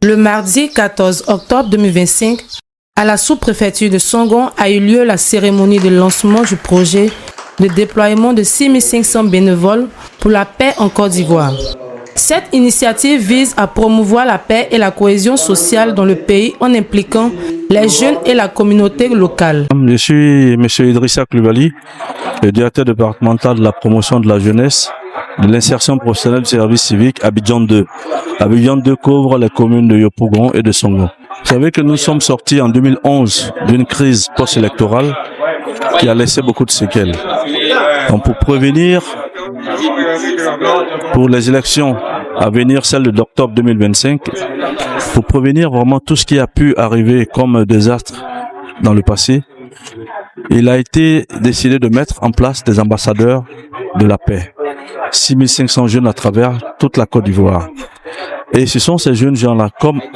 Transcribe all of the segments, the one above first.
Le mardi 14 octobre 2025, à la sous-préfecture de Songon a eu lieu la cérémonie de lancement du projet de déploiement de 6500 bénévoles pour la paix en Côte d'Ivoire. Cette initiative vise à promouvoir la paix et la cohésion sociale dans le pays en impliquant les jeunes et la communauté locale. Je suis M. Idrissa Koulibaly, le directeur départemental de la promotion de la jeunesse, de l'insertion professionnelle du service civique Abidjan 2. Abidjan 2 couvre les communes de Yopougon et de Songon. Vous savez que nous sommes sortis en 2011 d'une crise post-électorale qui a laissé beaucoup de séquelles. Donc pour prévenir, pour les élections à venir, celles d'octobre 2025, pour prévenir vraiment tout ce qui a pu arriver comme désastre dans le passé, il a été décidé de mettre en place des ambassadeurs de la paix. 6500 jeunes à travers toute la Côte d'Ivoire. Et ce sont ces jeunes gens-là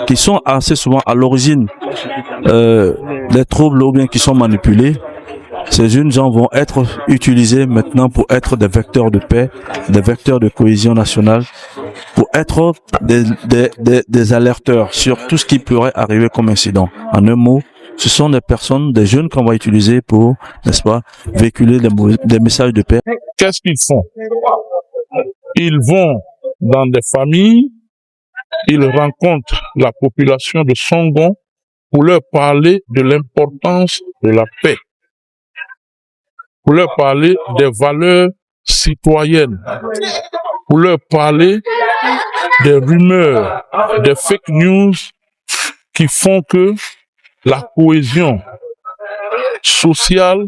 qui sont assez souvent à l'origine des troubles ou bien qui sont manipulés. Ces jeunes gens vont être utilisés maintenant pour être des vecteurs de paix, des vecteurs de cohésion nationale, pour être des alerteurs sur tout ce qui pourrait arriver comme incident. En un mot, ce sont des personnes, des jeunes qu'on va utiliser pour, n'est-ce pas, véhiculer des messages de paix. Qu'est-ce qu'ils font? Ils vont dans des familles, ils rencontrent la population de Songon pour leur parler de l'importance de la paix, pour leur parler des valeurs citoyennes, pour leur parler des rumeurs, des fake news qui font que la cohésion sociale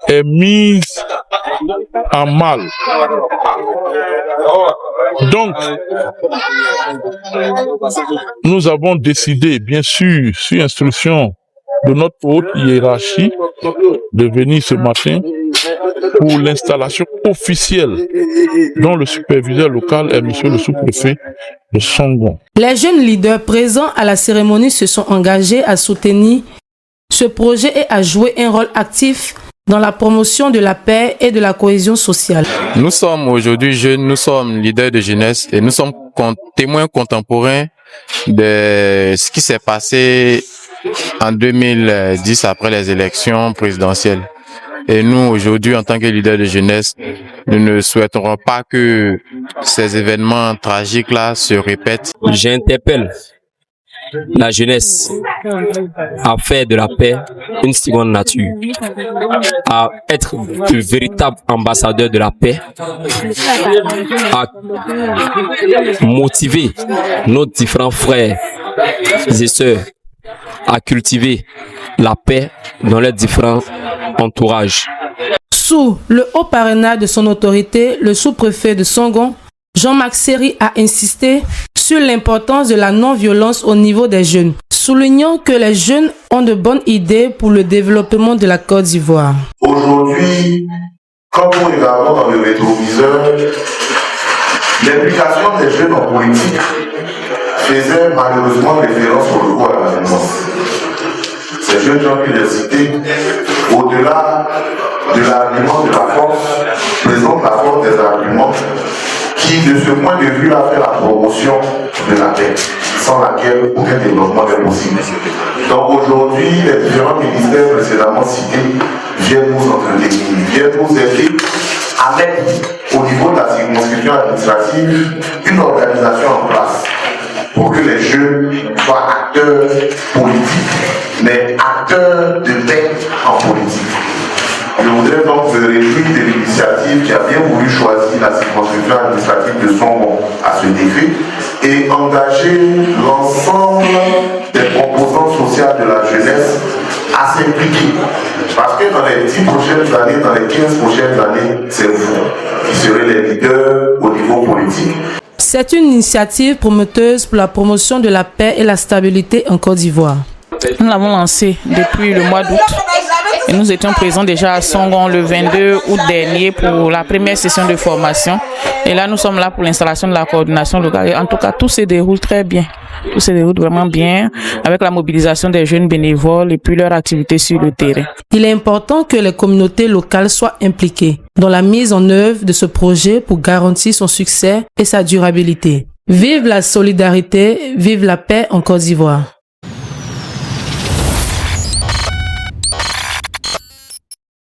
est mise en mal. Donc, nous avons décidé, bien sûr, sur instruction de notre haute hiérarchie, de venir ce matin pour l'installation officielle dont le superviseur local est monsieur le sous-préfet de Songon. Les jeunes leaders présents à la cérémonie se sont engagés à soutenir ce projet et à jouer un rôle actif dans la promotion de la paix et de la cohésion sociale. Nous sommes aujourd'hui jeunes, nous sommes leaders de jeunesse et nous sommes témoins contemporains de ce qui s'est passé en 2010 après les élections présidentielles. Et nous, aujourd'hui, en tant que leaders de jeunesse, nous ne souhaiterons pas que ces événements tragiques-là se répètent. J'interpelle la jeunesse à faire de la paix une seconde nature, à être de véritables ambassadeurs de la paix, à motiver nos différents frères et sœurs à cultiver la paix dans leurs différents entourages. Sous le haut parrainage de son autorité, le sous-préfet de Songon, Jean-Marc Seri, a insisté sur l'importance de la non-violence au niveau des jeunes, soulignant que les jeunes ont de bonnes idées pour le développement de la Côte d'Ivoire. Aujourd'hui, comme nous regardons dans le rétroviseur, l'implication des jeunes en politique faisait malheureusement référence au recours à la violence. Ces jeunes gens que j'ai cités, au-delà de l'argument de la force, présentent la force des arguments qui, de ce point de vue-là, fait la promotion de la paix, sans laquelle aucun développement n'est possible. Donc aujourd'hui, les différents ministères précédemment cités viennent nous entretenir, viennent nous aider à mettre au niveau de la circonscription administrative une organisation en place pour que les jeunes soient acteurs politiques, mais acteurs de paix en politique. Je voudrais donc me réjouir de l'initiative qui a bien voulu choisir la circonscription administrative de Songon à ce défi et engager l'ensemble des composantes sociales de la jeunesse à s'impliquer. Parce que dans les 10 prochaines années, dans les 15 prochaines années, c'est vous qui serez les leaders au niveau politique. C'est une initiative promoteuse pour la promotion de la paix et la stabilité en Côte d'Ivoire. Nous l'avons lancé depuis le mois d'août et nous étions présents déjà à Songon le 22 août dernier pour la première session de formation. Et là, nous sommes là pour l'installation de la coordination locale. Et en tout cas, tout se déroule très bien. Tout se déroule vraiment bien avec la mobilisation des jeunes bénévoles et puis leur activité sur le terrain. Il est important que les communautés locales soient impliquées dans la mise en œuvre de ce projet pour garantir son succès et sa durabilité. Vive la solidarité, vive la paix en Côte d'Ivoire.